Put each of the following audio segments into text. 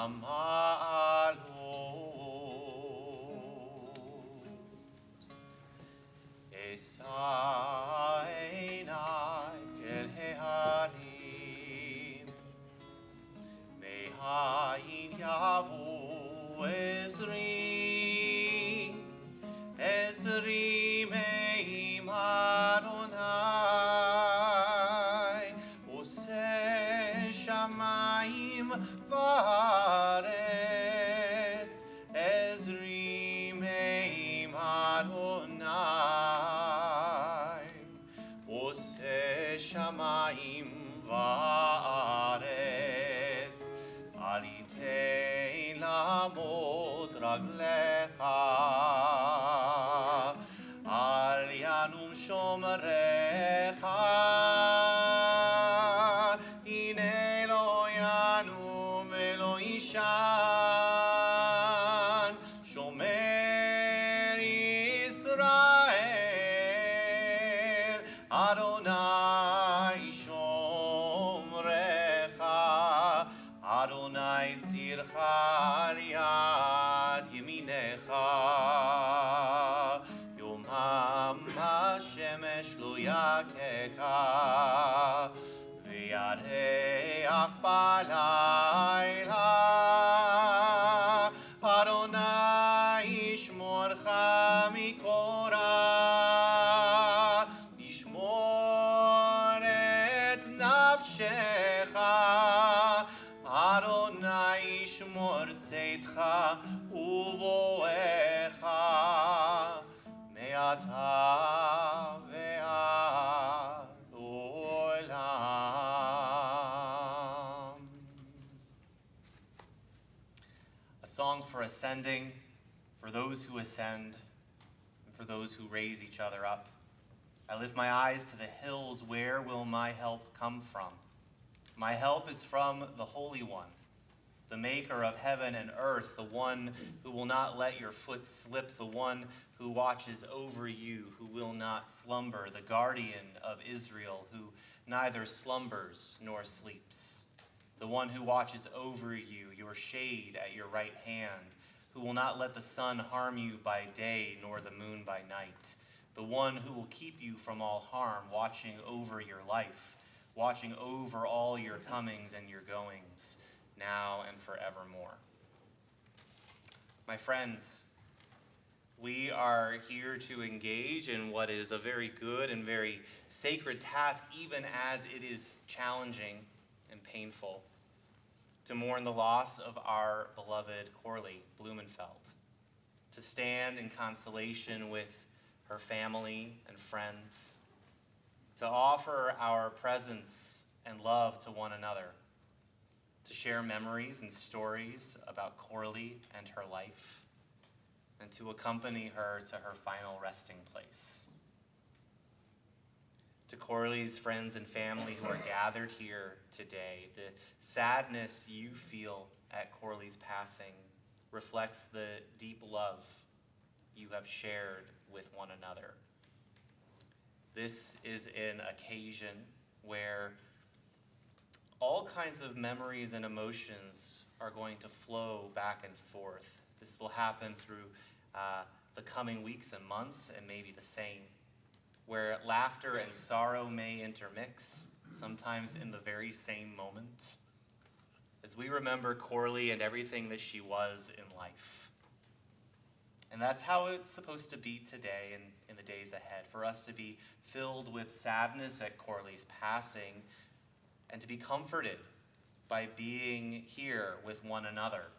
המעלות. אשא עיניי אל ההרים, מאין יבוא עזרי, עזרי מעם אדוני, עושה שמיים וארץ, עזרי מעם אדוני, עושה שמיים וארץ. אל ייתן לעמוד רגליך, אל ינום שומרך, הנה לא ינום ולא יישן, שומר ישראל, אדוני שומרך, אדוני צירך על יד ימינך, יומם השמש לא יככה, וירח בלילה, אדוני ישמורך מכל רע, ישמור את נפשך, אדוני ישמור צאתך ובואך, מעתה ועד עולם. A song for ascending, for those who ascend, and for those who raise each other up. I lift my eyes to the hills. Where will my help come from? My help is from the Holy One, the maker of heaven and earth, the one who will not let your foot slip, the one who watches over you, who will not slumber, the guardian of Israel, who neither slumbers nor sleeps, the one who watches over you, your shade at your right hand, who will not let the sun harm you by day nor the moon by night, the one who will keep you from all harm, watching over your life, watching over all your comings and your goings, now and forevermore. My friends, we are here to engage in what is a very good and very sacred task, even as it is challenging and painful, to mourn the loss of our beloved Corlie Blumenfeld, to stand in consolation with her family and friends, to offer our presence and love to one another, to share memories and stories about Corlie and her life, and to accompany her to her final resting place. To Corlie's friends and family who are gathered here today, the sadness you feel at Corlie's passing reflects the deep love you have shared with one another. This is an occasion where all kinds of memories and emotions are going to flow back and forth. This will happen through the coming weeks and months, and maybe the same, where laughter and sorrow may intermix, sometimes in the very same moment, as we remember Corlie and everything that she was in life. And that's how it's supposed to be today and in the days ahead, for us to be filled with sadness at Corlie's passing and to be comforted by being here with one another,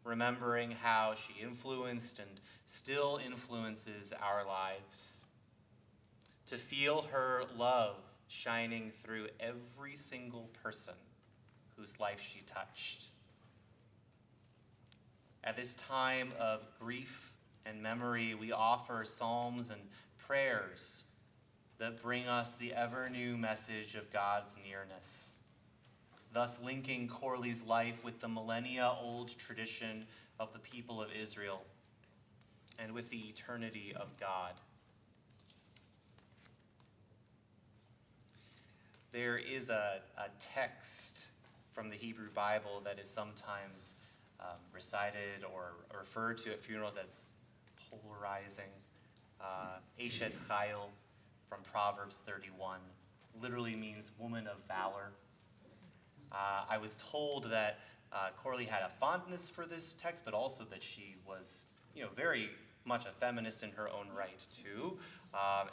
remembering how she influenced and still influences our lives, to feel her love shining through every single person whose life she touched. At this time of grief and memory, we offer psalms and prayers that bring us the ever-new message of God's nearness, thus linking Corlie's life with the millennia-old tradition of the people of Israel and with the eternity of God. There is a text from the Hebrew Bible that is sometimes recited or referred to at funerals as polarizing. Eshet Chayil from Proverbs 31 literally means woman of valor. I was told that Corlie had a fondness for this text, but also that she was, very much a feminist in her own right too,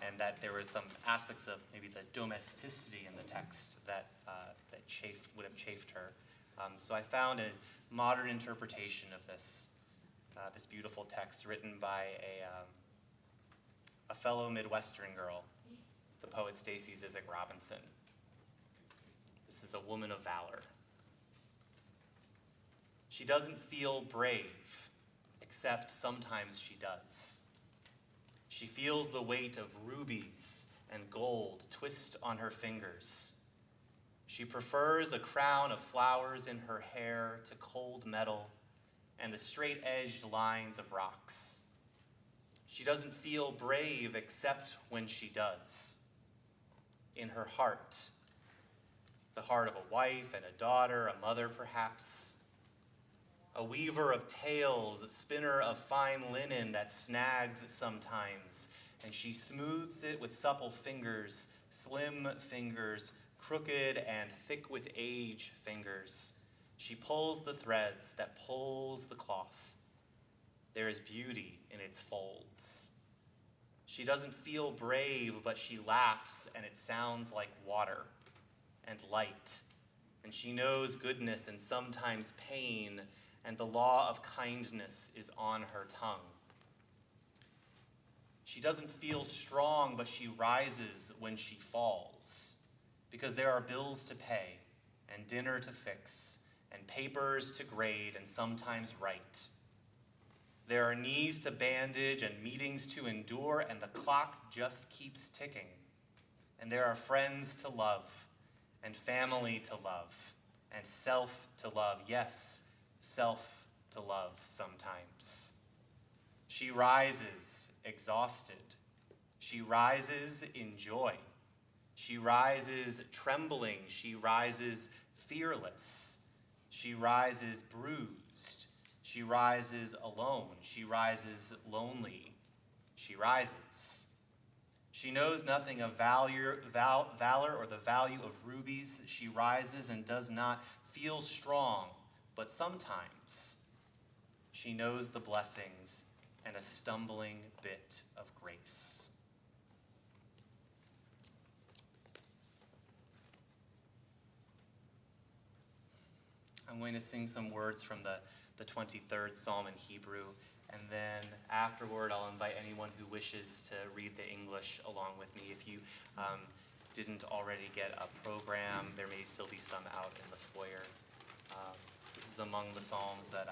and that there was some aspects of maybe the domesticity in the text that would have chafed her. So I found a modern interpretation of this beautiful text written by a fellow Midwestern girl, the poet Stacy Zizek Robinson. This is a woman of valor. She doesn't feel brave, except sometimes she does. She feels the weight of rubies and gold twist on her fingers. She prefers a crown of flowers in her hair to cold metal and the straight-edged lines of rocks. She doesn't feel brave except when she does. In her heart, the heart of a wife and a daughter, a mother perhaps, a weaver of tales, a spinner of fine linen that snags sometimes, and she smooths it with supple fingers, slim fingers, crooked and thick with age fingers. She pulls the threads that pulls the cloth. There is beauty in its folds. She doesn't feel brave, but she laughs, and it sounds like water and light. And she knows goodness and sometimes pain, and the law of kindness is on her tongue. She doesn't feel strong, but she rises when she falls, because there are bills to pay, and dinner to fix, and papers to grade and sometimes write. There are knees to bandage and meetings to endure, and the clock just keeps ticking. And there are friends to love, and family to love, and self to love. Yes, self to love sometimes. She rises exhausted. She rises in joy. She rises trembling. She rises fearless. She rises bruised. She rises alone. She rises lonely. She rises. She knows nothing of valor or the value of rubies. She rises and does not feel strong, but sometimes she knows the blessings and a stumbling bit of grace. I'm going to sing some words from the 23rd Psalm in Hebrew, and then afterward I'll invite anyone who wishes to read the English along with me. If you didn't already get a program, there may still be some out in the foyer. This is among the psalms that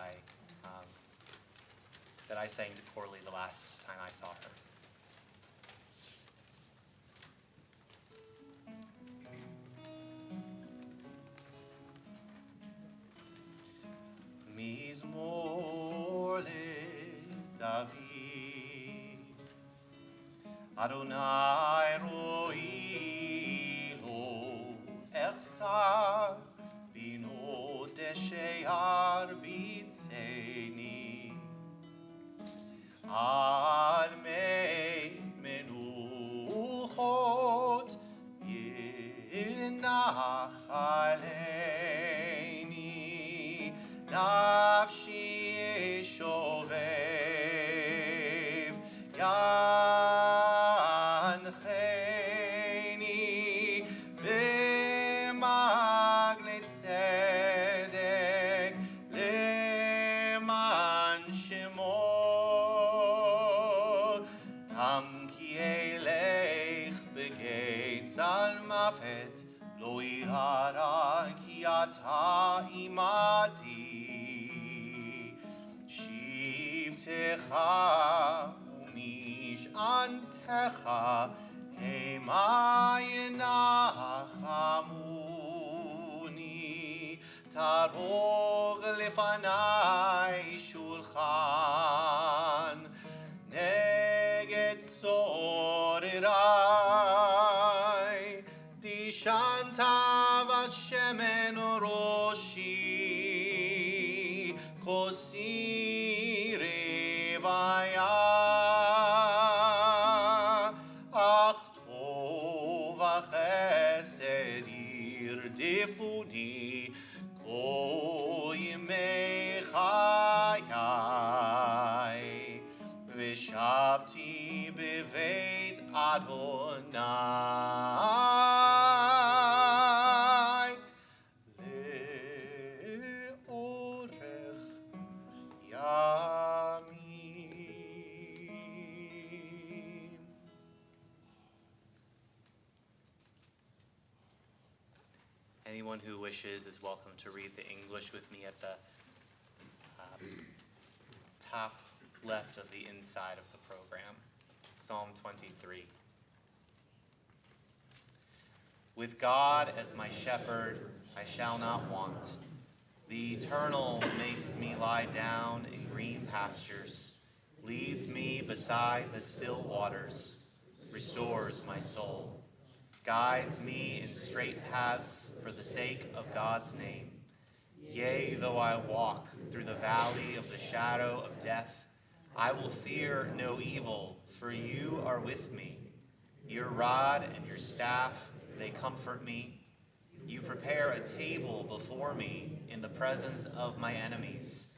I sang to Corlie the last time I saw her. Mizmor David, Adonai ro'i lo echsar, bino deshe'ar bitzeni, al mei menuchot yinach aleini, nafshi shovev yancheni v'magne tzedek leman shemo tam ki elech begeitz al mafet lo irara ki ata imati Shivtecha u'mish'antecha hema yenachamuni tarog lefanai shulchan neged tzorirai dishanta v'shemen rosh ירדפוני כל ימי חיי, ושבתי בבית אדוני לאורך ימים. Anyone who wishes is welcome to read the English with me at the top left of the inside of the program. Psalm 23. With God as my shepherd, I shall not want. The Eternal makes me lie down in green pastures, leads me beside the still waters, restores my soul, guides me in straight paths for the sake of God's name. Yea, though I walk through the valley of the shadow of death, I will fear no evil, for you are with me. Your rod and your staff, they comfort me. You prepare a table before me in the presence of my enemies.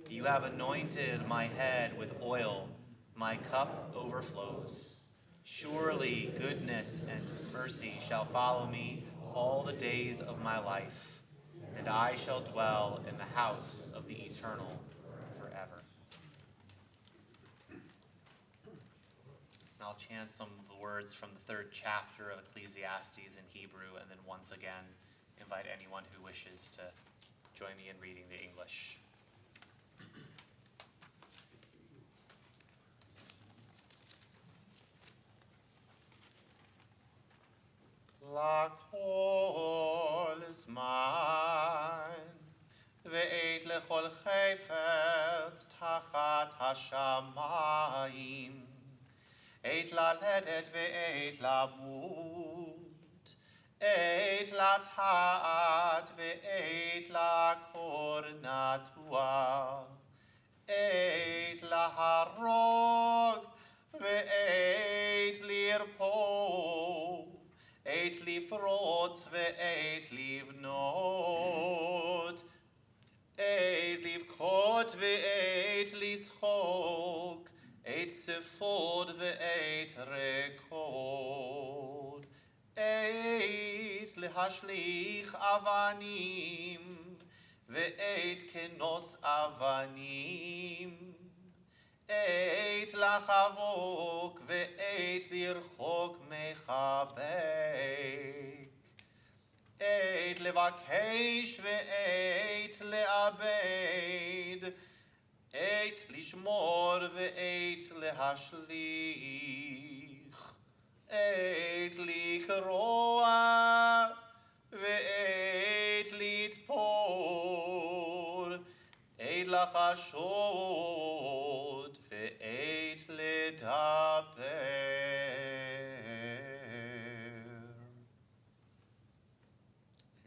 You have anointed my head with oil. My cup overflows. Surely goodness and mercy shall follow me all the days of my life, and I shall dwell in the house of the Eternal forever. And I'll chant some of the words from the 3rd chapter of Ecclesiastes in Hebrew, and then once again invite anyone who wishes to join me in reading the English. לכל זמן ועת לכל חפץ תחת השמיים, עת ללדת ועת למות, עת לטעת ועת לעקור נטוע, עת להרוג ועת לרפוא, עת לפרוץ ועת לבנות, עת לבכות ועת לשחוק, עת ספוד ועת רקוד, עת להשליך אבנים ועת כנוס אבנים, עת לחבוק ועת לרחוק מחבק, עת לבקש ועת לאבד, עת לשמור ועת להשליך, עת לקרוע ועת לתפור, עת לחשוד ועת לדבר.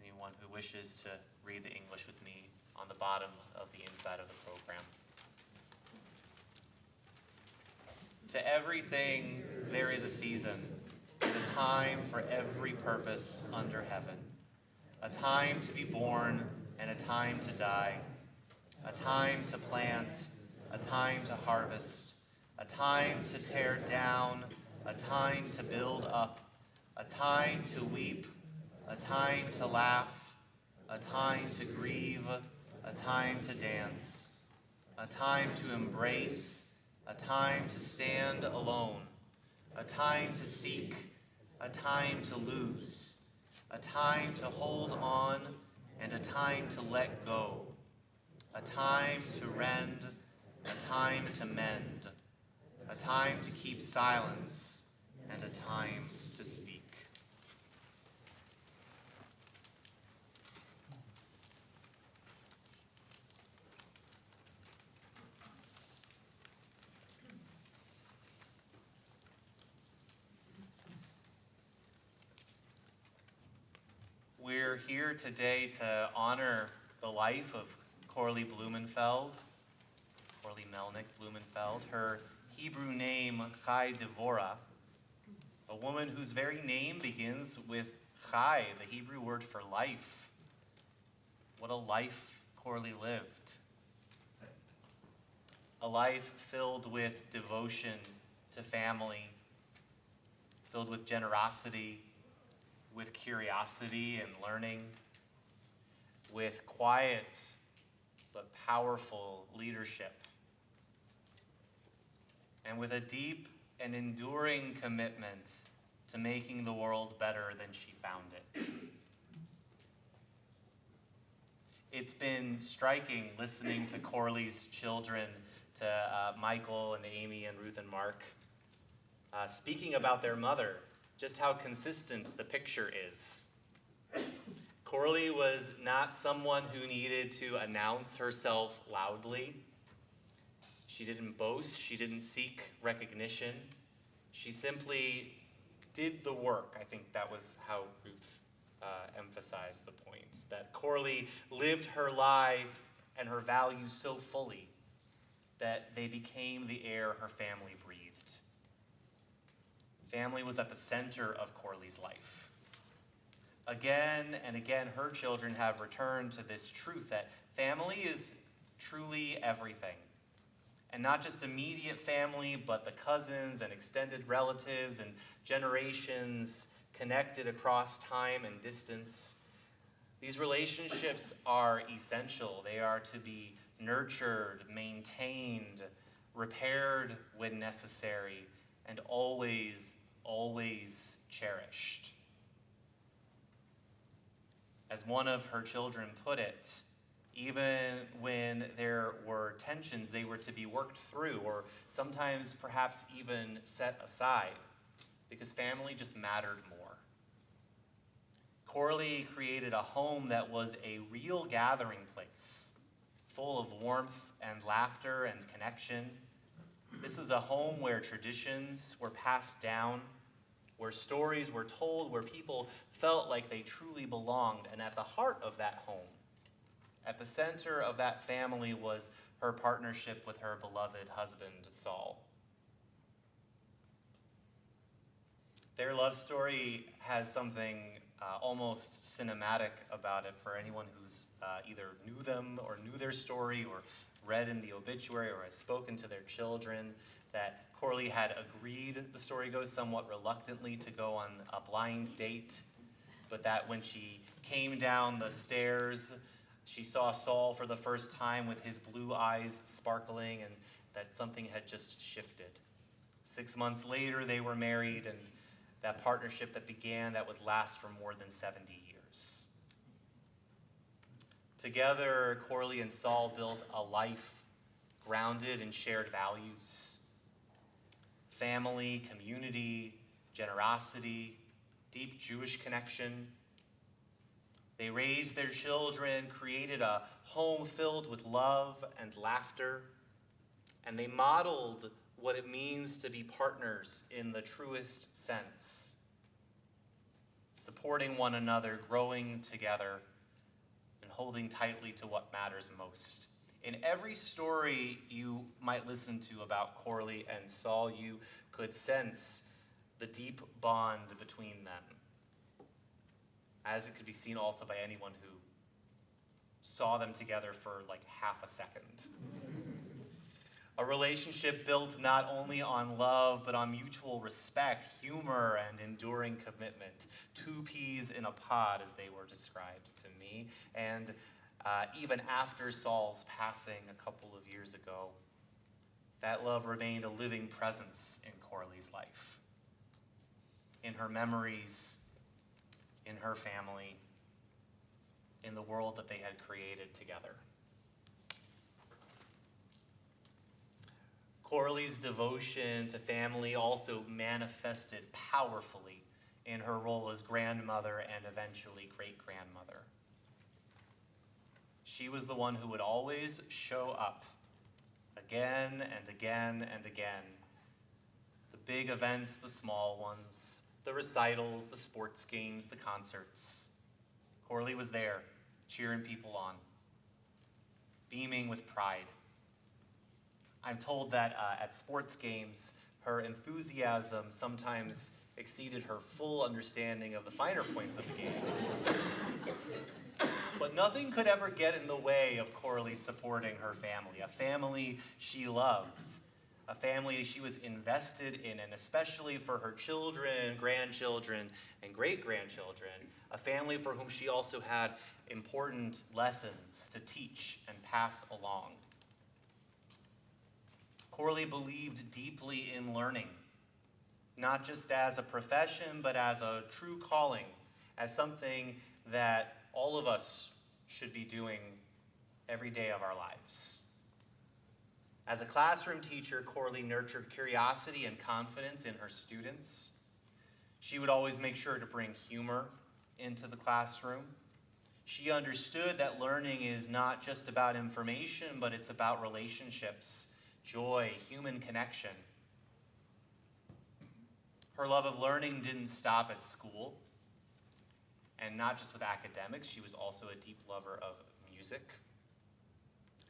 Anyone who wishes to read the English with me on the bottom of the inside of the program. To everything there is a season, and a time for every purpose under heaven, a time to be born and a time to die, a time to plant, a time to harvest, a time to tear down, a time to build up, a time to weep, a time to laugh, a time to grieve, a time to dance, a time to embrace, a time to stand alone, a time to seek, a time to lose, a time to hold on, and a time to let go, a time to rend, a time to mend, a time to keep silence, and a time to speak. We're here today to honor the life of Corlie Blumenfeld, Corlie Melnick Blumenfeld. Her Hebrew name, Chai Devorah, a woman whose very name begins with chai, the Hebrew word for life. What a life Corlie lived. A life filled with devotion to family, filled with generosity, with curiosity and learning, with quiet but powerful leadership, and with a deep and enduring commitment to making the world better than she found it. It's been striking listening to Corlie's children, to Michael and Amy and Ruth and Mark, speaking about their mother, just how consistent the picture is. Corlie was not someone who needed to announce herself loudly. She didn't boast, she didn't seek recognition. She simply did the work. I think that was how Ruth emphasized the point, that Corlie lived her life and her values so fully that they became the air her family breathed. Family was at the center of Corlie's life. Again and again, her children have returned to this truth that family is truly everything. And not just immediate family, but the cousins and extended relatives and generations connected across time and distance. These relationships are essential. They are to be nurtured, maintained, repaired when necessary, and always, always cherished. As one of her children put it, even when there were tensions, they were to be worked through, or sometimes perhaps even set aside, because family just mattered more. Corlie created a home that was a real gathering place, full of warmth and laughter and connection. This was a home where traditions were passed down, where stories were told, where people felt like they truly belonged. And at the heart of that home, at the center of that family, was her partnership with her beloved husband, Saul. Their love story has something almost cinematic about it for anyone who's either knew them or knew their story or read in the obituary or has spoken to their children, that Corlie had agreed, the story goes, somewhat reluctantly to go on a blind date, but that when she came down the stairs, she saw Saul for the first time with his blue eyes sparkling, and that something had just shifted. 6 months later, they were married, and that partnership that began that would last for more than 70 years. Together, Corlie and Saul built a life grounded in shared values: family, community, generosity, deep Jewish connection. They raised their children, created a home filled with love and laughter, and they modeled what it means to be partners in the truest sense, supporting one another, growing together, and holding tightly to what matters most. In every story you might listen to about Corlie and Saul, you could sense the deep bond between them, as it could be seen also by anyone who saw them together for like half a second. A relationship built not only on love, but on mutual respect, humor, and enduring commitment. Two peas in a pod, as they were described to me. And even after Saul's passing a couple of years ago, that love remained a living presence in Corlie's life, in her memories, in her family, in the world that they had created together. Corlie's devotion to family also manifested powerfully in her role as grandmother and eventually great-grandmother. She was the one who would always show up again and again and again. The big events, the small ones, the recitals, the sports games, the concerts. Corlie was there, cheering people on, beaming with pride. I'm told that at sports games, her enthusiasm sometimes exceeded her full understanding of the finer points of the game. But nothing could ever get in the way of Corlie supporting her family, a family she loved, a family she was invested in, and especially for her children, grandchildren, and great-grandchildren, a family for whom she also had important lessons to teach and pass along. Corlie believed deeply in learning, not just as a profession, but as a true calling, as something that all of us should be doing every day of our lives. As a classroom teacher, Corlie nurtured curiosity and confidence in her students. She would always make sure to bring humor into the classroom. She understood that learning is not just about information, but it's about relationships, joy, human connection. Her love of learning didn't stop at school. And not just with academics, she was also a deep lover of music.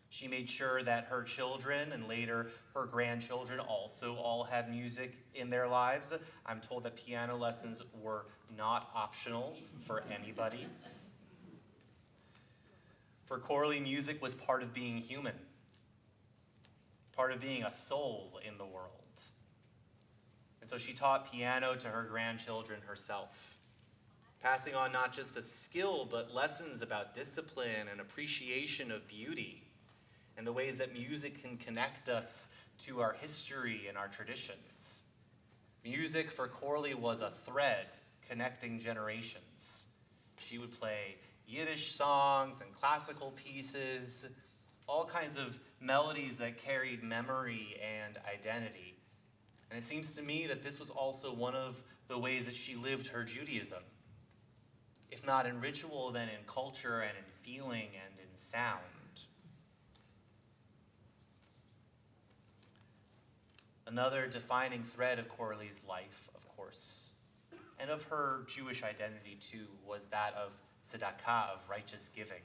She made sure that her children and later her grandchildren also all had music in their lives. I'm told that piano lessons were not optional for anybody. For Corlie, music was part of being human, part of being a soul in the world. And so she taught piano to her grandchildren herself, passing on not just a skill, but lessons about discipline and appreciation of beauty and the ways that music can connect us to our history and our traditions. Music for Corlie was a thread connecting generations. She would play Yiddish songs and classical pieces, all kinds of melodies that carried memory and identity. And it seems to me that this was also one of the ways that she lived her Judaism. If not in ritual, then in culture and in feeling and in sound. Another defining thread of Corlie's life, of course, and of her Jewish identity too, was that of tzedakah, of righteous giving.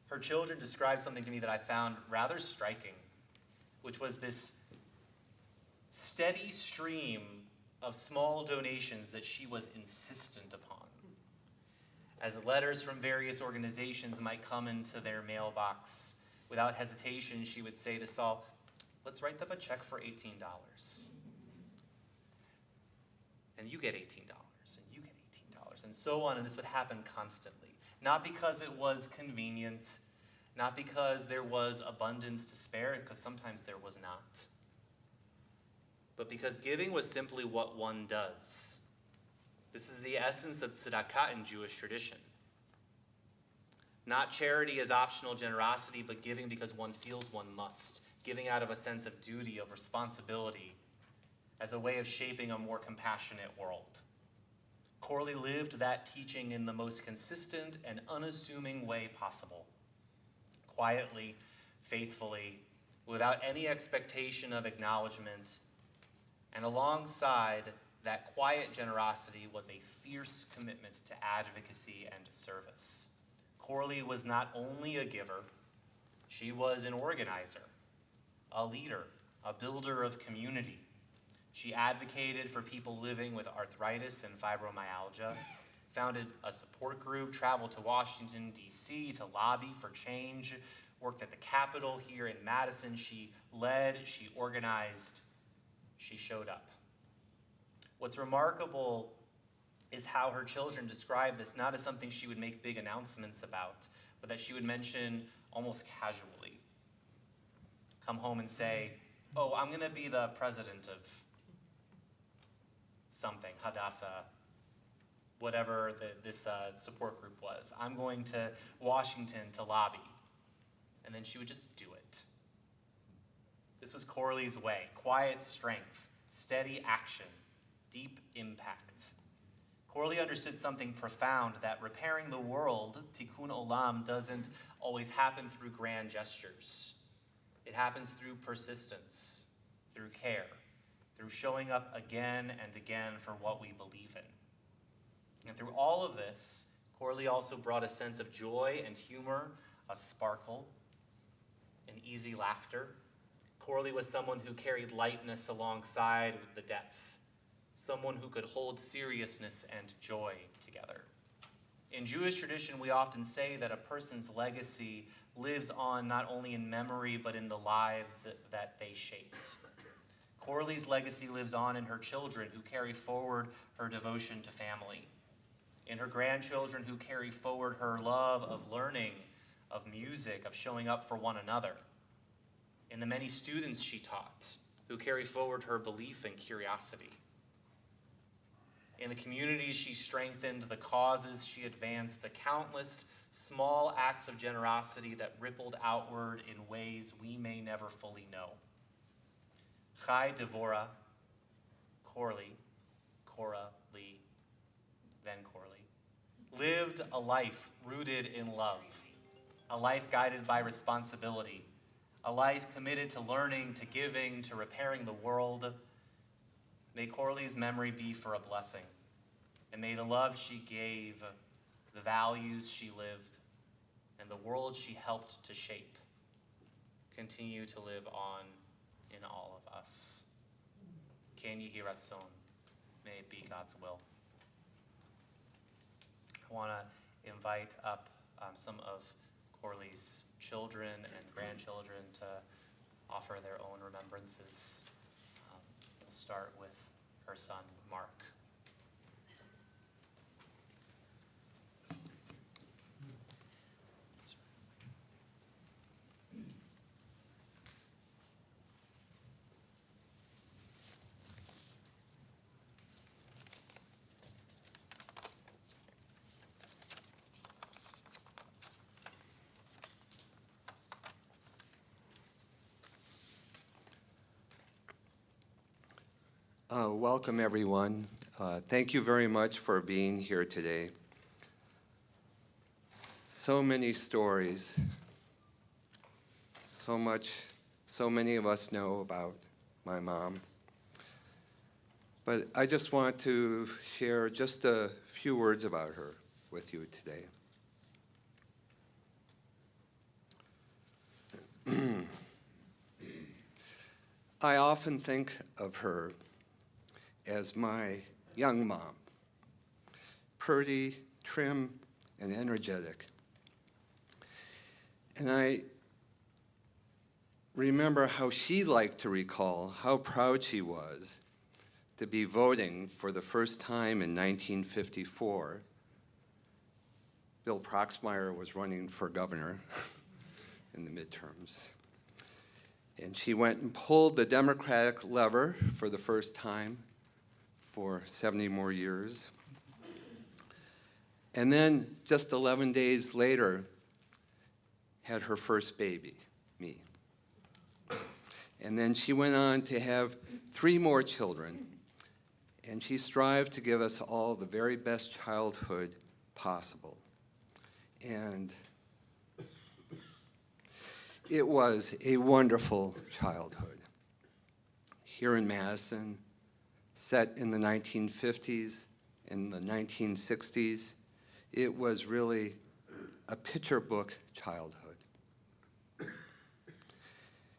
Her children described something to me that I found rather striking, which was this steady stream of small donations that she was insistent upon. As letters from various organizations might come into their mailbox, without hesitation, she would say to Saul, "Let's write them a check for $18. And you get $18, and you get $18, and so on, and this would happen constantly. Not because it was convenient, not because there was abundance to spare, because sometimes there was not, but because giving was simply what one does. This is the essence of tzedakah in Jewish tradition. Not charity as optional generosity, but giving because one feels one must. Giving out of a sense of duty, of responsibility, as a way of shaping a more compassionate world. Corlie lived that teaching in the most consistent and unassuming way possible. Quietly, faithfully, without any expectation of acknowledgement. And alongside that quiet generosity was a fierce commitment to advocacy and service. Corlie was not only a giver, she was an organizer, a leader, a builder of community. She advocated for people living with arthritis and fibromyalgia, founded a support group, traveled to Washington, D.C. to lobby for change, worked at the Capitol here in Madison. She led, she organized, she showed up. What's remarkable is how her children describe this not as something she would make big announcements about, but that she would mention almost casually. Come home and say, "Oh, I'm going to be the president of something, Hadassah, whatever this support group was. I'm going to Washington to lobby." And then she would just do it. This was Corlie's way: quiet strength, steady action, deep impact. Corlie understood something profound, that repairing the world, tikkun olam, doesn't always happen through grand gestures. It happens through persistence, through care, through showing up again and again for what we believe in. And through all of this, Corlie also brought a sense of joy and humor, a sparkle, an easy laughter. Corlie was someone who carried lightness alongside the depth. someone who could hold seriousness and joy together. In Jewish tradition, we often say that a person's legacy lives on not only in memory, but in the lives that they shaped. Corlie's legacy lives on in her children who carry forward her devotion to family, in her grandchildren who carry forward her love of learning, of music, of showing up for one another, in the many students she taught who carry forward her belief and curiosity, in the communities she strengthened, the causes she advanced, the countless small acts of generosity that rippled outward in ways we may never fully know. Chai Devora, Corlie, Cora, Lee, then Corlie, lived a life rooted in love, a life guided by responsibility, a life committed to learning, to giving, to repairing the world. May Corlie's memory be for a blessing, and may the love she gave, the values she lived, and the world she helped to shape continue to live on in all of us. Ken Yehi Ratzon, may it be God's will. I want to invite up some of Corlie's children and grandchildren to offer their own remembrances. We'll start with her son, Mark. Welcome, everyone. Thank you very much for being here today. So many stories, so many of us know about my mom. But I just want to share just a few words about her with you today. I often think of her as my young mom, pretty, trim, and energetic. And I remember how she liked to recall how proud she was to be voting for the first time in 1954. Bill Proxmire was running for governor in the midterms. And she went and pulled the Democratic lever for the first time for 70 more years. And then just 11 days later, had her first baby, me. And then she went on to have 3 more children, and she strived to give us all the very best childhood possible. And it was a wonderful childhood. Here in Madison, set in the 1950s and the 1960s, it was really a picture book childhood.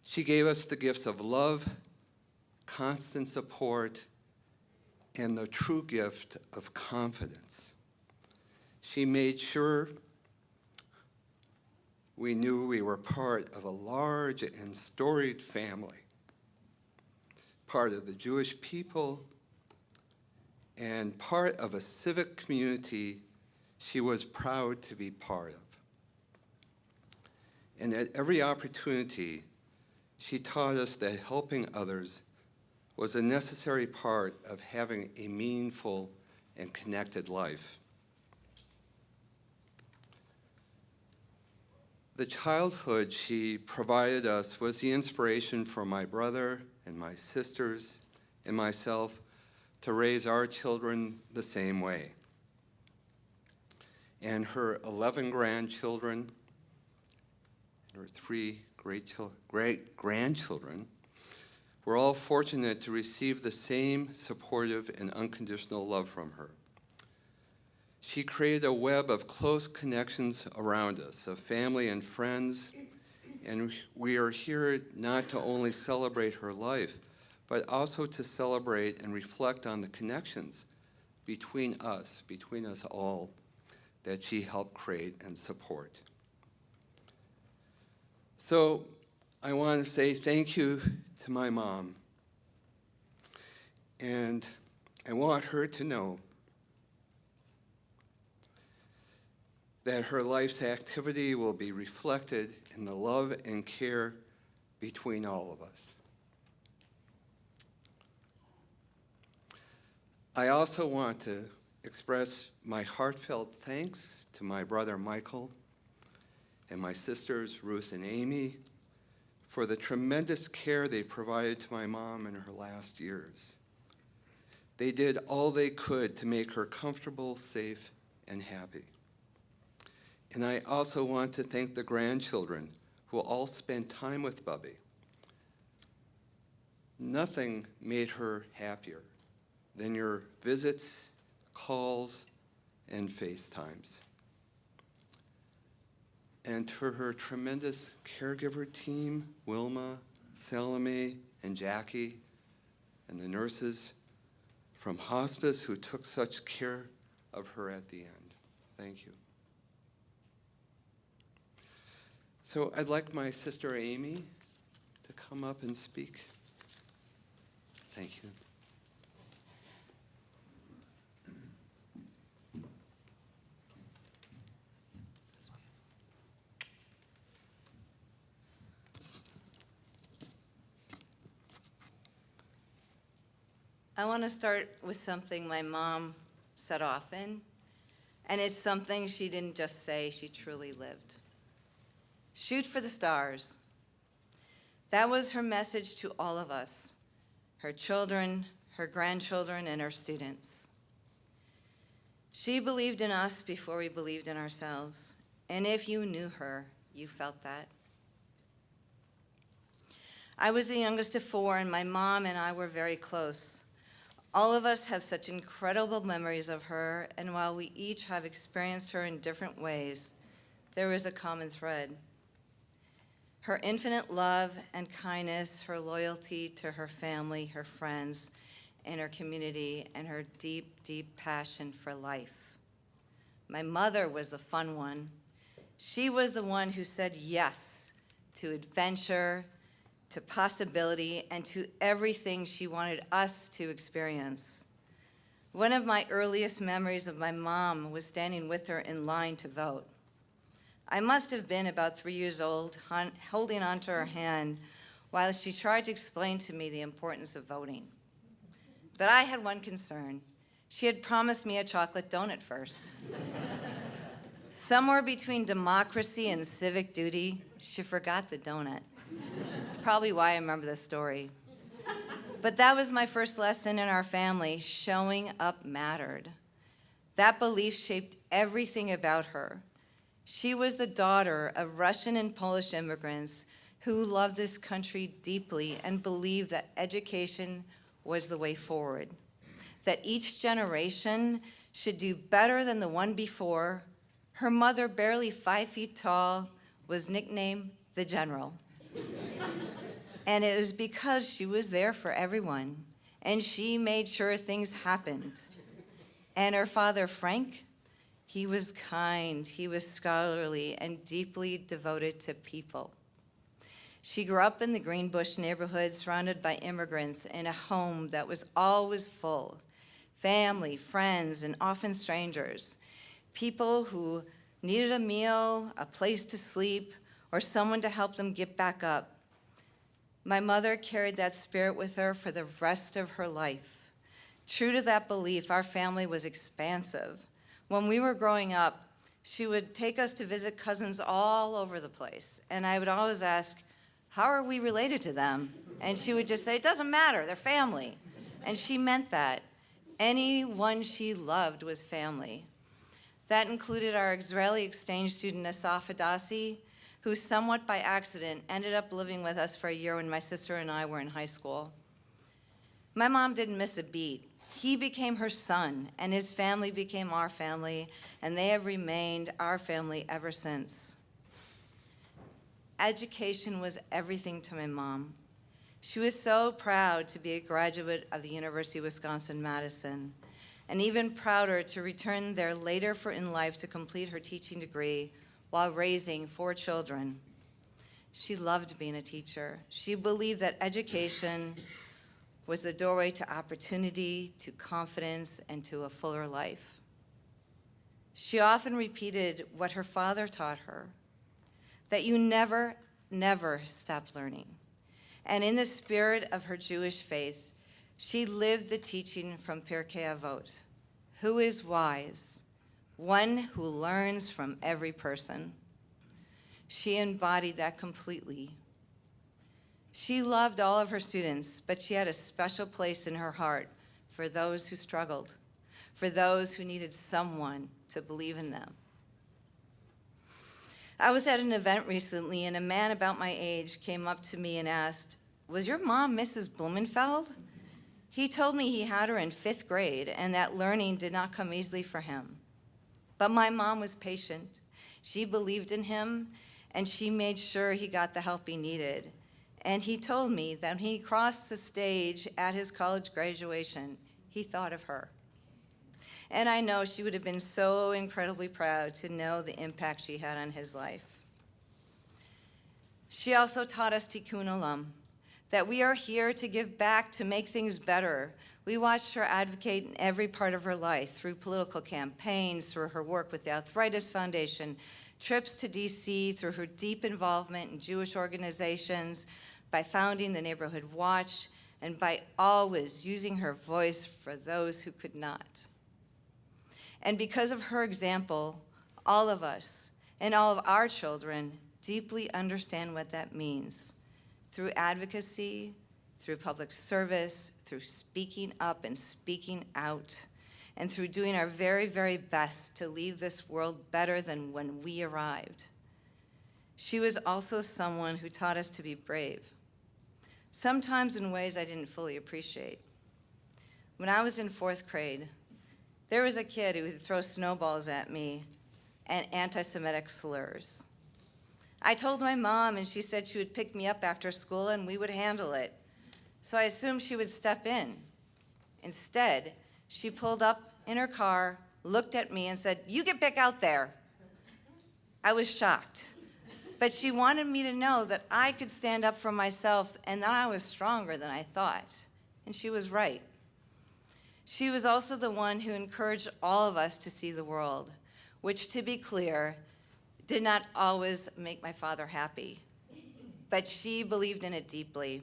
She gave us the gifts of love, constant support, and the true gift of confidence. She made sure we knew we were part of a large and storied family, part of the Jewish people, and part of a civic community she was proud to be part of. And at every opportunity, she taught us that helping others was a necessary part of having a meaningful and connected life. The childhood she provided us was the inspiration for my brother and my sisters and myself to raise our children the same way. And her 11 grandchildren, her 3 great-grandchildren, were all fortunate to receive the same supportive and unconditional love from her. She created a web of close connections around us, of family and friends, and we are here not to only celebrate her life, but also to celebrate and reflect on the connections between us all, that she helped create and support. So I want to say thank you to my mom. And I want her to know that her life's activity will be reflected in the love and care between all of us. I also want to express my heartfelt thanks to my brother Michael and my sisters Ruth and Amy for the tremendous care they provided to my mom in her last years. They did all they could to make her comfortable, safe, and happy. And I also want to thank the grandchildren who all spent time with Bubby. Nothing made her happier than your visits, calls, and FaceTimes. And to her tremendous caregiver team, Wilma, Salome, and Jackie, and the nurses from hospice who took such care of her at the end. Thank you. So I'd like my sister Amy to come up and speak. Thank you. I want to start with something my mom said often, and it's something she didn't just say, she truly lived. Shoot for the stars. That was her message to all of us, her children, her grandchildren, and her students. She believed in us before we believed in ourselves, and if you knew her, you felt that. I was the youngest of four, and my mom and I were very close. All of us have such incredible memories of her, and while we each have experienced her in different ways, there is a common thread. Her infinite love and kindness, her loyalty to her family, her friends, and her community, and her deep, deep passion for life. My mother was the fun one. She was the one who said yes to adventure, to possibility, and to everything she wanted us to experience. One of my earliest memories of my mom was standing with her in line to vote. I must have been about 3 years old, holding onto her hand while she tried to explain to me the importance of voting. But I had one concern. She had promised me a chocolate donut first. Somewhere between democracy and civic duty, she forgot the donut. That's probably why I remember this story. But that was my first lesson in our family. Showing up mattered. That belief shaped everything about her. She was the daughter of Russian and Polish immigrants who loved this country deeply and believed that education was the way forward, that each generation should do better than the one before. Her mother, barely 5 feet tall, was nicknamed the General. And it was because she was there for everyone, and she made sure things happened. And her father, Frank, he was kind, he was scholarly, and deeply devoted to people. She grew up in the Greenbush neighborhood, surrounded by immigrants, in a home that was always full. Family, friends, and often strangers. People who needed a meal, a place to sleep, or someone to help them get back up. My mother carried that spirit with her for the rest of her life. True to that belief, our family was expansive. When we were growing up, she would take us to visit cousins all over the place. And I would always ask, how are we related to them? And she would just say, it doesn't matter, they're family. And she meant that. Anyone she loved was family. That included our Israeli exchange student, Asaf Hadassi, who somewhat by accident ended up living with us for a year when my sister and I were in high school. My mom didn't miss a beat. He became her son, and his family became our family, and they have remained our family ever since. Education was everything to my mom. She was so proud to be a graduate of the University of Wisconsin-Madison, and even prouder to return there later in life to complete her teaching degree while raising 4 children. She loved being a teacher. She believed that education was the doorway to opportunity, to confidence, and to a fuller life. She often repeated what her father taught her, that you never, never stop learning. And in the spirit of her Jewish faith, she lived the teaching from Pirkei Avot, who is wise, one who learns from every person. She embodied that completely. She loved all of her students, but she had a special place in her heart for those who struggled, for those who needed someone to believe in them. I was at an event recently, and a man about my age came up to me and asked, "Was your mom Mrs. Blumenfeld?" He told me he had her in 5th grade and that learning did not come easily for him. But my mom was patient. She believed in him, and she made sure he got the help he needed. And he told me that when he crossed the stage at his college graduation, he thought of her. And I know she would have been so incredibly proud to know the impact she had on his life. She also taught us tikkun olam, that we are here to give back, to make things better. We watched her advocate in every part of her life, through political campaigns, through her work with the Arthritis Foundation, trips to DC, through her deep involvement in Jewish organizations, by founding the Neighborhood Watch, and by always using her voice for those who could not. And because of her example, all of us and all of our children deeply understand what that means. Through advocacy, through public service, through speaking up and speaking out, and through doing our very, very best to leave this world better than when we arrived. She was also someone who taught us to be brave, sometimes in ways I didn't fully appreciate. When I was in 4th grade, there was a kid who would throw snowballs at me and anti-Semitic slurs. I told my mom, and she said she would pick me up after school and we would handle it. So I assumed she would step in. Instead, she pulled up in her car, looked at me, and said, "You get back out there." I was shocked. But she wanted me to know that I could stand up for myself and that I was stronger than I thought. And she was right. She was also the one who encouraged all of us to see the world, which, to be clear, did not always make my father happy. But she believed in it deeply.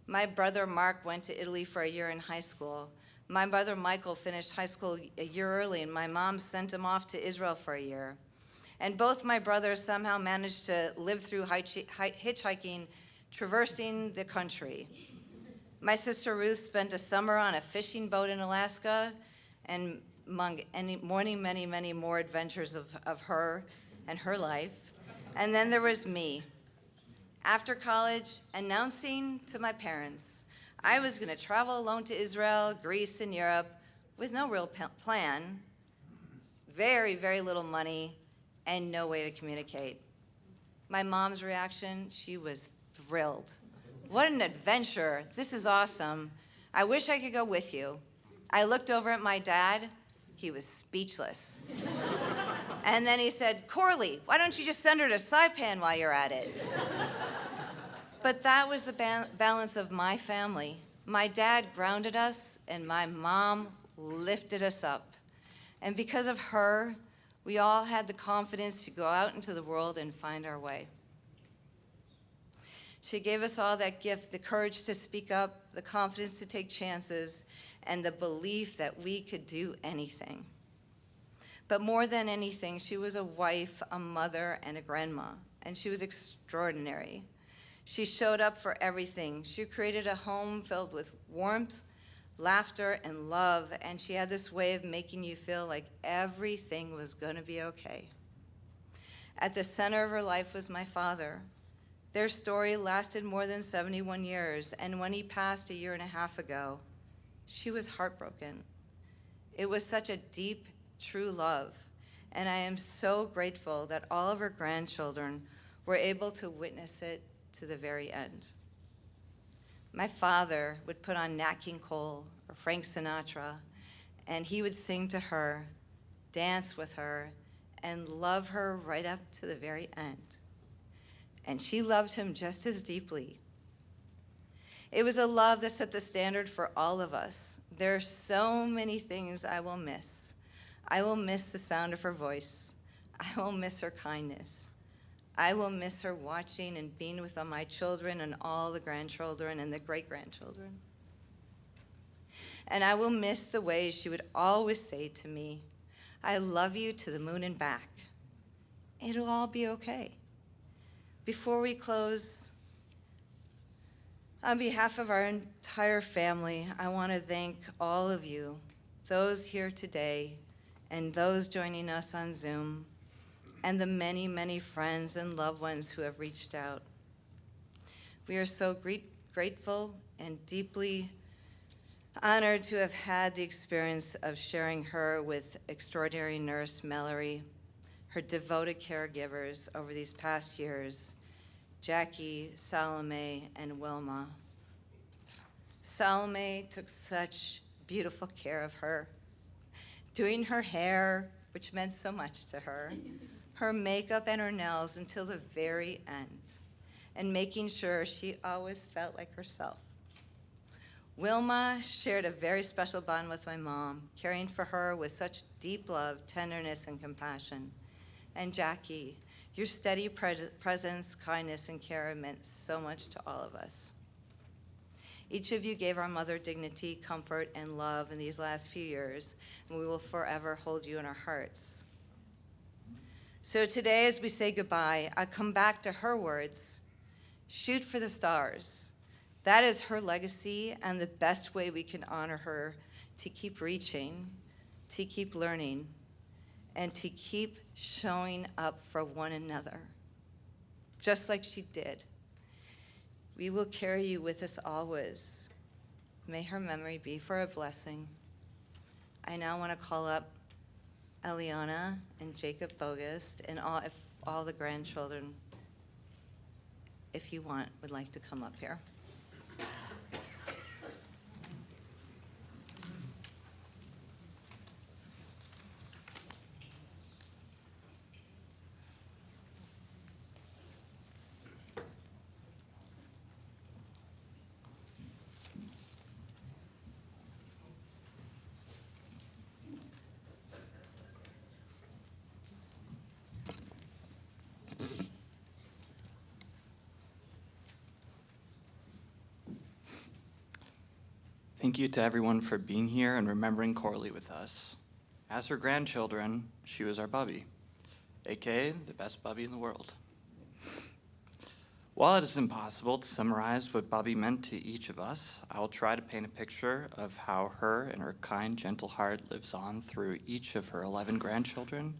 My brother Mark went to Italy for a year in high school. My brother Michael finished high school a year early, and my mom sent him off to Israel for a year. And both my brothers somehow managed to live through hitchhiking, traversing the country. My sister Ruth spent a summer on a fishing boat in Alaska, and among many, many more adventures of her and her life. And then there was me. After college, announcing to my parents I was going to travel alone to Israel, Greece, and Europe with no real plan, very, very little money, and no way to communicate. My mom's reaction, she was thrilled. "What an adventure. This is awesome. I wish I could go with you." I looked over at my dad. He was speechless. And then he said, "Corlie, why don't you just send her to Saipan while you're at it?" But that was the balance of my family. My dad grounded us, and my mom lifted us up. And because of her, we all had the confidence to go out into the world and find our way. She gave us all that gift, the courage to speak up, the confidence to take chances, and the belief that we could do anything. But more than anything, she was a wife, a mother, and a grandma, and she was extraordinary. She showed up for everything. She created a home filled with warmth, laughter, and love, and she had this way of making you feel like everything was going to be okay. At the center of her life was my father. Their story lasted more than 71 years, and when he passed a year and a half ago, she was heartbroken. It was such a deep, true love, and I am so grateful that all of her grandchildren were able to witness it to the very end. My father would put on Nat King Cole or Frank Sinatra, and he would sing to her, dance with her, and love her right up to the very end. And she loved him just as deeply. It was a love that set the standard for all of us. There are so many things I will miss. I will miss the sound of her voice. I will miss her kindness. I will miss her watching and being with all my children and all the grandchildren and the great-grandchildren. And I will miss the ways she would always say to me, I love you to the moon and back. It'll all be okay. Before we close, on behalf of our entire family, I want to thank all of you, those here today and those joining us on Zoom, and the many, many friends and loved ones who have reached out. We are so grateful and deeply honored to have had the experience of sharing her with extraordinary nurse Mallory, her devoted caregivers over these past years, Jackie, Salome, and Wilma. Salome took such beautiful care of her, doing her hair, which meant so much to her, her makeup and her nails until the very end, and making sure she always felt like herself. Wilma shared a very special bond with my mom, caring for her with such deep love, tenderness, and compassion. And Jackie, your steady presence, kindness, and care meant so much to all of us. Each of you gave our mother dignity, comfort, and love in these last few years, and we will forever hold you in our hearts. So today, as we say goodbye, I come back to her words, shoot for the stars. That is her legacy and the best way we can honor her, to keep reaching, to keep learning, and to keep showing up for one another, just like she did. We will carry you with us always. May her memory be for a blessing. I now want to call up Eliana and Jacob Bogust and all the grandchildren, if you want, would like to come up here. Thank you to everyone for being here and remembering Corlie with us. As her grandchildren, she was our bubby, aka the best bubby in the world. While it is impossible to summarize what Bubby meant to each of us, I will try to paint a picture of how her and her kind, gentle heart lives on through each of her 11 grandchildren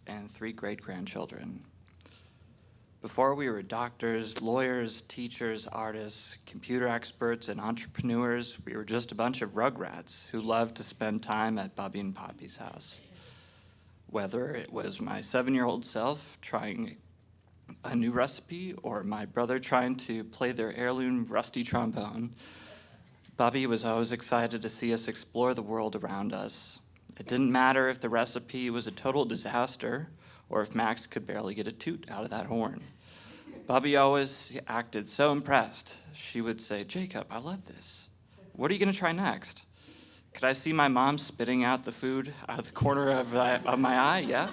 and 3 great-grandchildren. Before we were doctors, lawyers, teachers, artists, computer experts, and entrepreneurs, we were just a bunch of rugrats who loved to spend time at Bubby and Poppy's house. Whether it was my 7-year-old self trying a new recipe or my brother trying to play their heirloom rusty trombone, Bubby was always excited to see us explore the world around us. It didn't matter if the recipe was a total disaster or if Max could barely get a toot out of that horn. Bubby always acted so impressed. She would say, "Jacob, I love this. What are you going to try next?" Could I see my mom spitting out the food out of the corner of my eye? Yeah.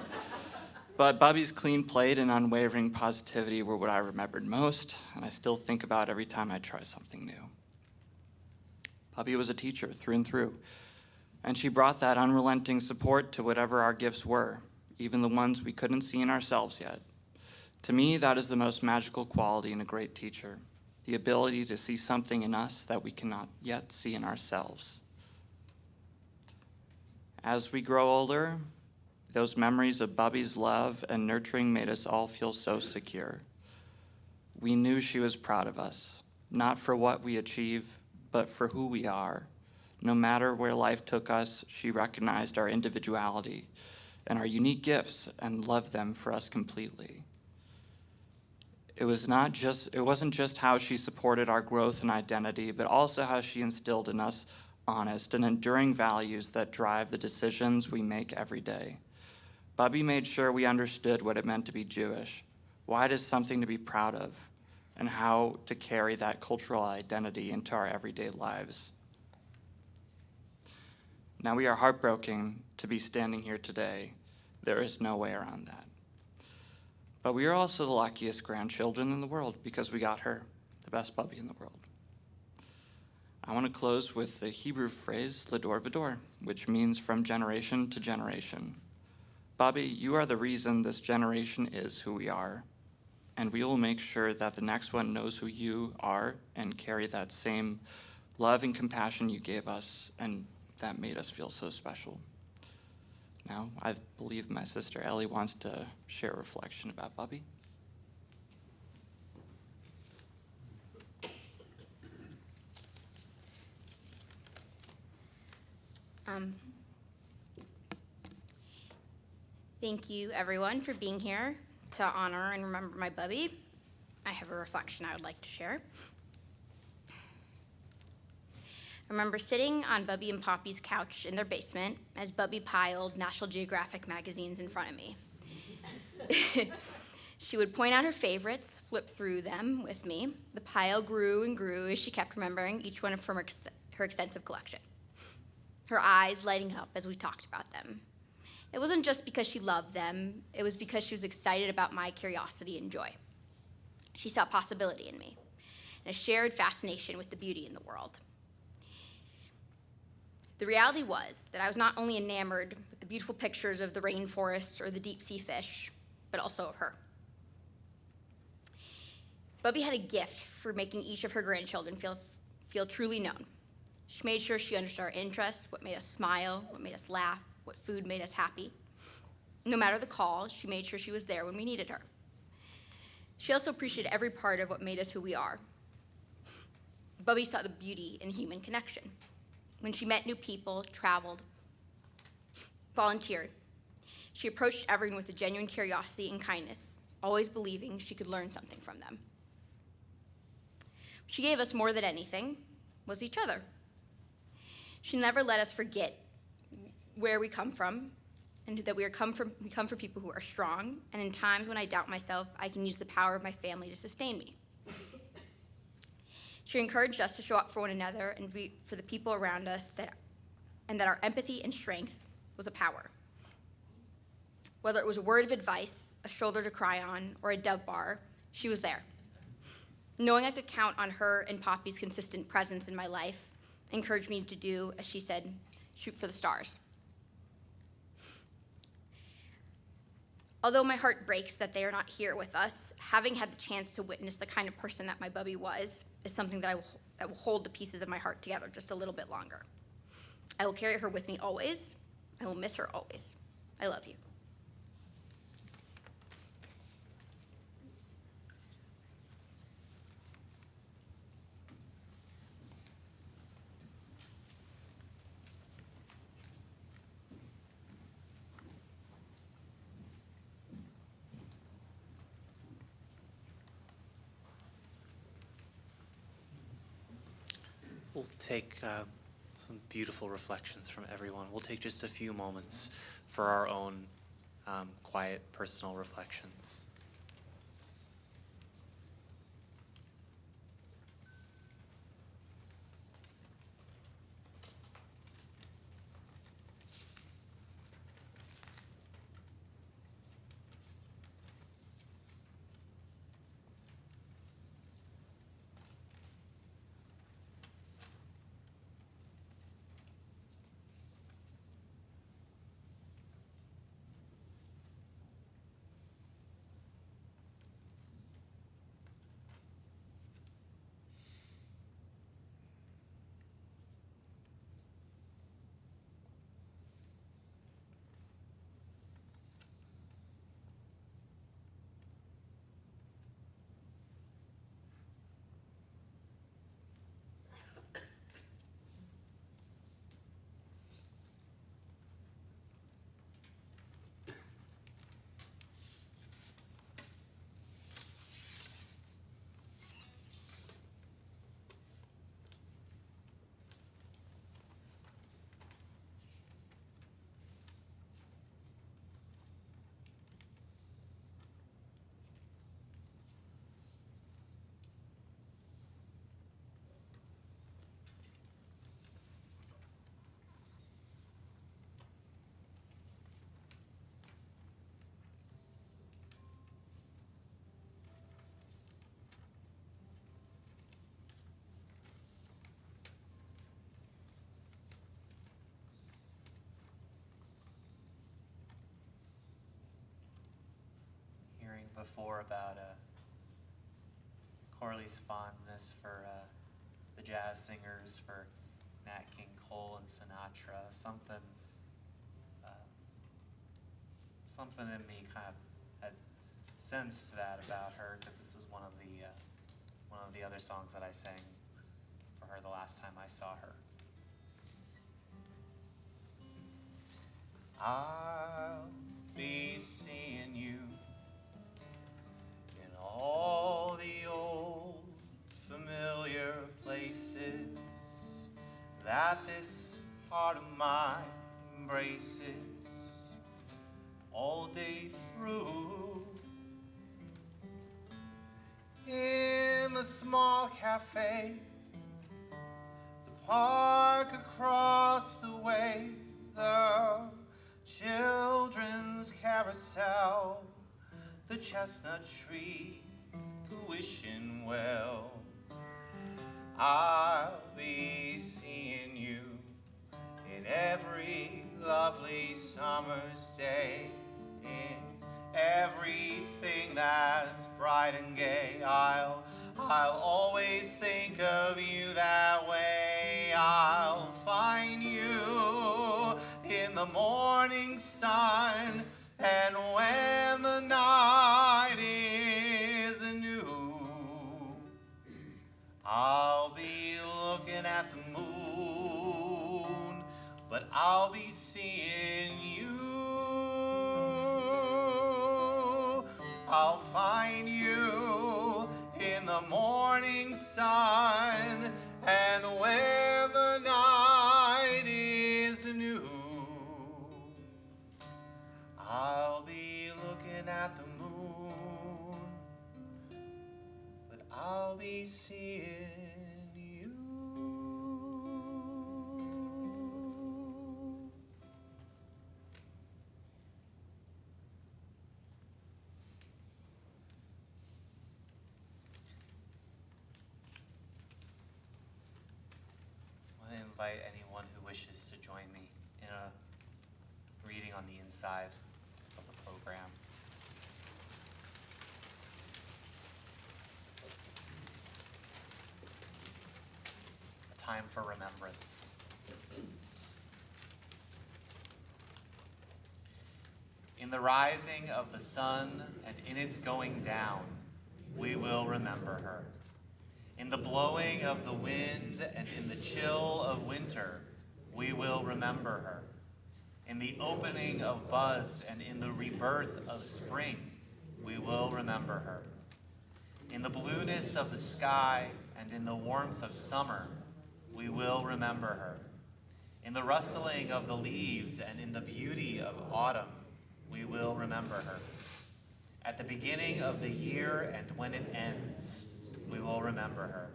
But Bubby's clean plate and unwavering positivity were what I remembered most, and I still think about every time I try something new. Bubby was a teacher through and through, and she brought that unrelenting support to whatever our gifts were, even the ones we couldn't see in ourselves yet. To me, that is the most magical quality in a great teacher, the ability to see something in us that we cannot yet see in ourselves. As we grow older, those memories of Bubby's love and nurturing made us all feel so secure. We knew she was proud of us, not for what we achieve, but for who we are. No matter where life took us, she recognized our individuality and our unique gifts and loved them for us completely. It wasn't just how she supported our growth and identity, but also how she instilled in us honest and enduring values that drive the decisions we make every day. Bubby made sure we understood what it meant to be Jewish, why it is something to be proud of, and how to carry that cultural identity into our everyday lives. Now, we are heartbroken to be standing here today. There is no way around that. But we are also the luckiest grandchildren in the world because we got her, the best Bubby in the world. I want to close with the Hebrew phrase, Lador Vador, which means from generation to generation. Bubby, you are the reason this generation is who we are, and we will make sure that the next one knows who you are and carry that same love and compassion you gave us and that made us feel so special. Now, I believe my sister Ellie wants to share a reflection about Bubby. Thank you, everyone, for being here to honor and remember my Bubby. I have a reflection I would like to share. I remember sitting on Bubby and Poppy's couch in their basement as Bubby piled National Geographic magazines in front of me. She would point out her favorites, flip through them with me. The pile grew and grew as she kept remembering each one from her extensive collection, her eyes lighting up as we talked about them. It wasn't just because she loved them, it was because she was excited about my curiosity and joy. She saw possibility in me, and a shared fascination with the beauty in the world. The reality was that I was not only enamored with the beautiful pictures of the rainforest or the deep sea fish, but also of her. Bubby had a gift for making each of her grandchildren feel truly known. She made sure she understood our interests, what made us smile, what made us laugh, what food made us happy. No matter the call, she made sure she was there when we needed her. She also appreciated every part of what made us who we are. Bubby saw the beauty in human connection. When she met new people, traveled, volunteered, she approached everyone with a genuine curiosity and kindness, always believing she could learn something from them. She gave us more than anything was each other. She never let us forget where we come from, and that we come from people who are strong, and in times when I doubt myself, I can use the power of my family to sustain me. She encouraged us to show up for one another and for the people around us, and that our empathy and strength was a power. Whether it was a word of advice, a shoulder to cry on, or a Dove bar, she was there. Knowing I could count on her and Poppy's consistent presence in my life encouraged me to do, as she said, shoot for the stars. Although my heart breaks that they are not here with us, having had the chance to witness the kind of person that my Bubby was is something that will hold the pieces of my heart together just a little bit longer. I will carry her with me always. I will miss her always. I love you. We'll take some beautiful reflections from everyone. We'll take just a few moments for our own quiet, personal reflections. before about Corlie's fondness for the jazz singers, for Nat King Cole and Sinatra. Something in me kind of had sensed that about her, because this was one of the other songs that I sang for her the last time I saw her. I'll be seeing you in all the old familiar places that this heart of mine embraces all day through. In the small cafe, the park across the way, the children's carousel, the chestnut tree, the wishing well. I'll be seeing you in every lovely summer's day, in everything that's bright and gay. I'll always think of you that way. I'll find you in the morning sun, and when the night is new, I'll be looking at the moon, but I'll be seeing you. I'll find you in the morning sun, and when the night is new, I'll be looking at the moon, but I'll be seeing you. I want to invite anyone who wishes to join me in a reading on the inside of the program. A time for remembrance. In the rising of the sun and in its going down, we will remember her. In the blowing of the wind and in the chill of winter, we will remember her. In the opening of buds and in the rebirth of spring, we will remember her. In the blueness of the sky and in the warmth of summer, we will remember her. In the rustling of the leaves and in the beauty of autumn, we will remember her. At the beginning of the year and when it ends, we will remember her.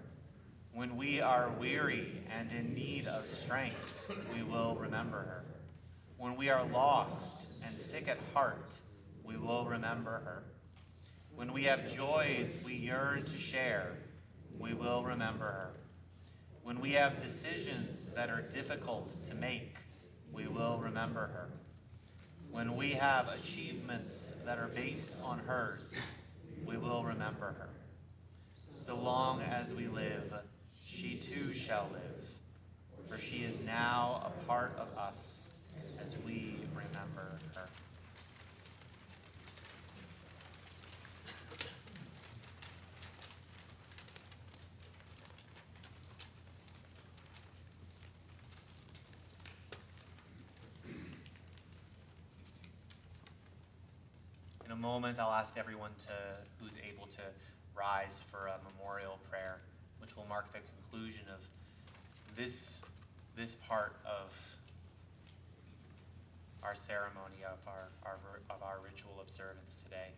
When we are weary and in need of strength, we will remember her. When we are lost and sick at heart, we will remember her. When we have joys we yearn to share, we will remember her. When we have decisions that are difficult to make, we will remember her. When we have achievements that are based on hers, we will remember her. So long as we live, she too shall live, for she is now a part of us as we remember her. In a moment, I'll ask everyone who's able to rise for a memorial prayer, which will mark the conclusion of this part of our ceremony, of our ritual observance today.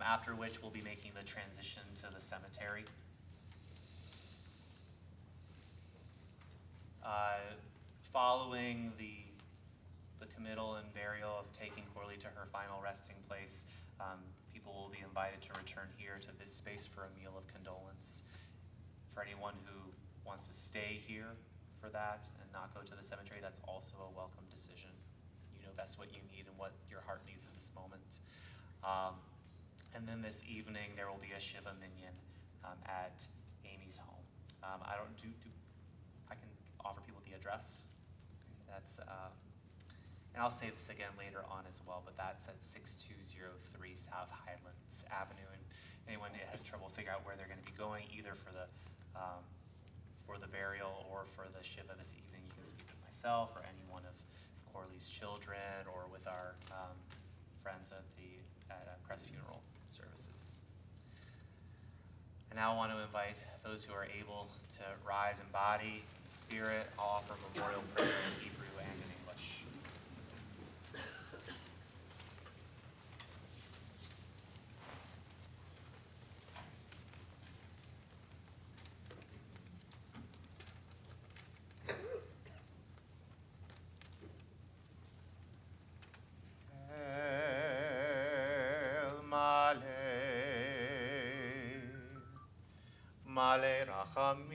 After which we'll be making the transition to the cemetery. Following the committal and burial of taking Corlie to her final resting place, people will be invited to return here to this space for a meal of condolence. For anyone who wants to stay here for that and not go to the cemetery, that's also a welcome decision. You know best what you need and what your heart needs in this moment. And then this evening, there will be a Shiva Minyan at Amy's home. I don't I can offer people the address. That's, and I'll say this again later on as well, but that's at 6203 South Highlands Avenue. And anyone that has trouble figuring out where they're going to be going, either for the burial or for the Shiva this evening, you can speak with myself or any one of Corlie's children, or with our friends at Crest Funeral Services. And now I want to invite those who are able to rise in body, in spirit. I'll offer memorial prayer in Hebrew and in English. Male rachamim,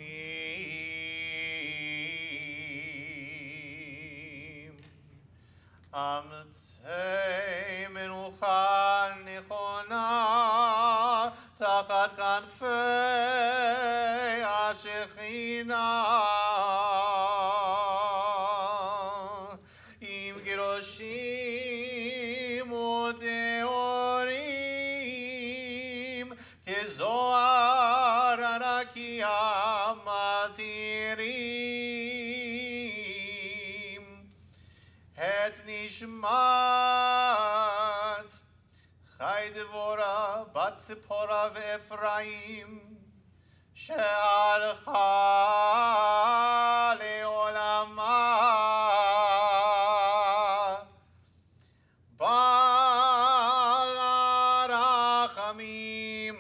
amatei menucha nichona, tachat kanfei hashechina, im giroshim uteorim, kezoar amazirim, het nishmat chai devora bat Zipporah ve'Ephraim, she'alcha le'olama, barachamim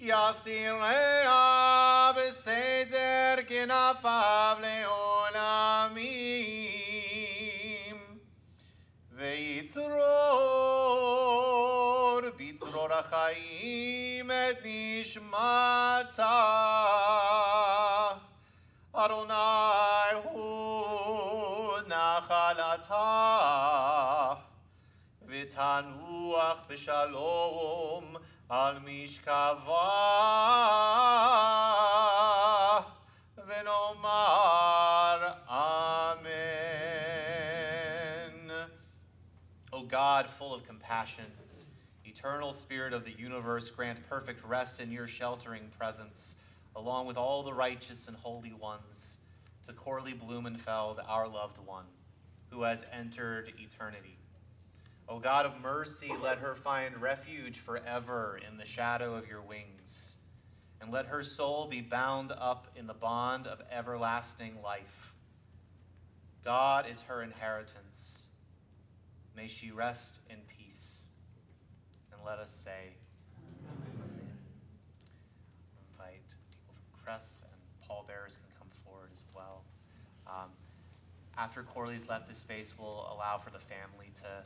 yasireh beseder kenafav le'olamim, ve'itzror bitzror ha'chaim et nishmata, Adonai hu nachalata, v'tanuach b'shalom al mishkava, v'nomar amen. O God, full of compassion, eternal Spirit of the universe, grant perfect rest in your sheltering presence, along with all the righteous and holy ones, to Corlie Blumenfeld, our loved one, who has entered eternity. O God of mercy, let her find refuge forever in the shadow of your wings, and let her soul be bound up in the bond of everlasting life. God is her inheritance. May she rest in peace. And let us say, Amen. Invite people from Crest and pallbearers can come forward as well. After Corlie's left the space, we'll allow for the family to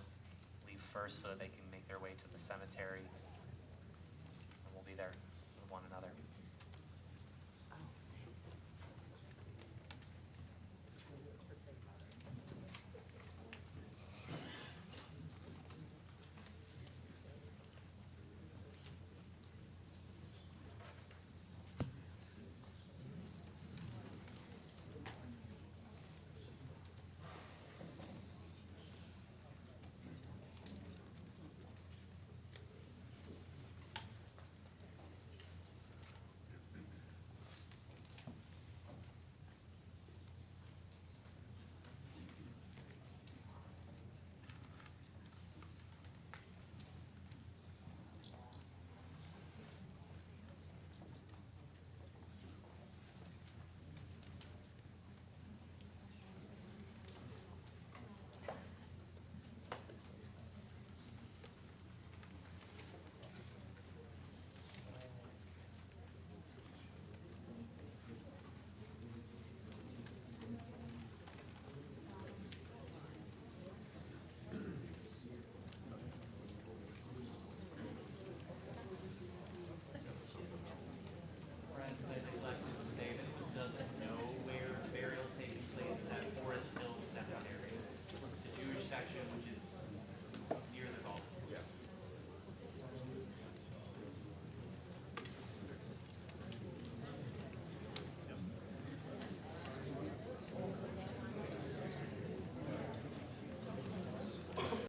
leave first so that they can make their way to the cemetery. And we'll be there with one another.